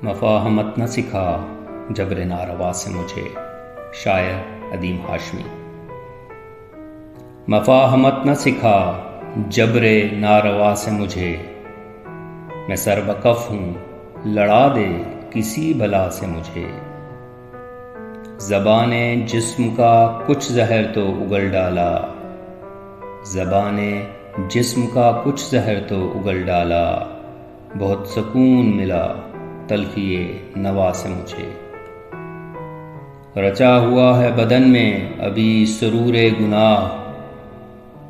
मफ़ाहमत न सिखा जब्र नारवा से मुझे। शायर अदीम हाशमी। मफ़ाहमत न सिखा जब्र नारवा से मुझे, मैं सरबकफ हूँ लड़ा दे किसी बला से मुझे। ज़बाने जिस्म का कुछ ज़हर तो उगल डाला, ज़बाने जिस्म का कुछ ज़हर तो उगल डाला, बहुत सुकून मिला तल्खिए नवा से मुझे। रचा हुआ है बदन में अभी सुरूरे गुनाह,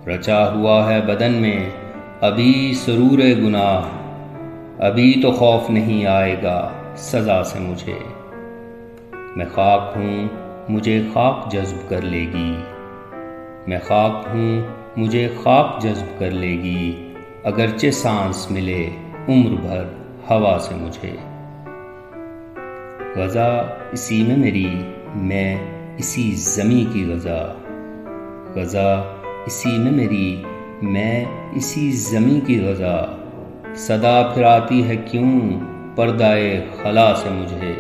रचा हुआ है बदन में अभी सुरूरे गुनाह, अभी तो खौफ नहीं आएगा सज़ा से मुझे। मैं खाक हूँ मुझे खाक जज्ब कर लेगी, मैं खाक हूँ मुझे खाक जज्ब कर लेगी, अगरचे सांस मिले उम्र भर हवा से मुझे। ग़ज़ा इसी में मेरी, मैं इसी ज़मीं की ग़ज़ा, ग़ज़ा इसी में मेरी, मैं इसी ज़मीं की ग़ज़ा, सदा फिराती है क्यों पर्दाए खला से मुझे।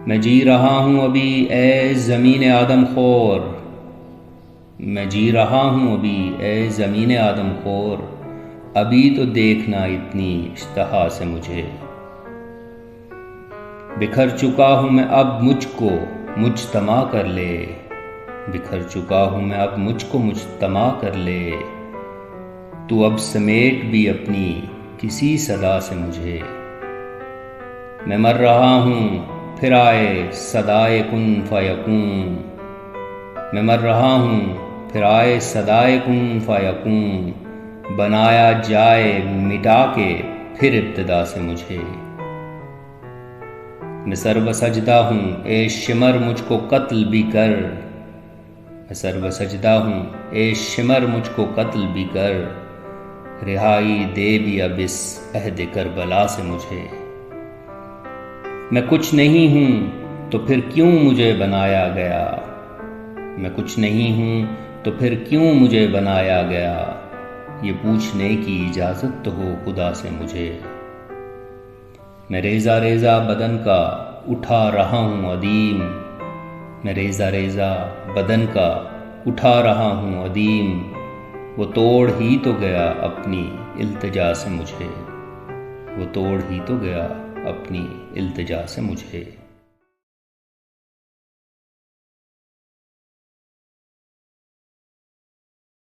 मैं जी रहा हूँ अभी ए ज़मीन आदम खोर, मैं जी रहा हूँ अभी ए ज़मीन आदम खोर, अभी तो देखना इतनी इश्तहा से मुझे। बिखर चुका हूँ मैं अब मुझको मुजतमा कर ले, बिखर चुका हूँ मैं अब मुझको मुजतमा कर ले, तू अब समेट भी अपनी किसी सदा से मुझे। मैं मर रहा हूँ फिर आए सदाए कुन फयकून, मैं मर रहा हूँ फिर आए सदाए कुन फयकून, बनाया जाए मिटा के फिर इब्तिदा से मुझे। मैं सर्व सजदा हूँ ए शिमर मुझको कत्ल भी कर, मैं सर्व सजदा हूँ ए शिमर मुझको कत्ल भी कर, रिहाई दे भी अब इस अहद करबला से मुझे। मैं कुछ नहीं हूँ तो फिर क्यों मुझे बनाया गया, मैं कुछ नहीं हूँ तो फिर क्यों मुझे बनाया गया, ये पूछने की इजाज़त तो हो खुदा से मुझे। मैं रेज़ा रेज़ा बदन का उठा रहा हूँ अदीम, मैं रेज़ा रेज़ा बदन का उठा रहा हूँ अदीम, वो तोड़ ही तो गया अपनी इल्तिजा से मुझे, वो तोड़ ही तो गया अपनी इल्तिजा से मुझे।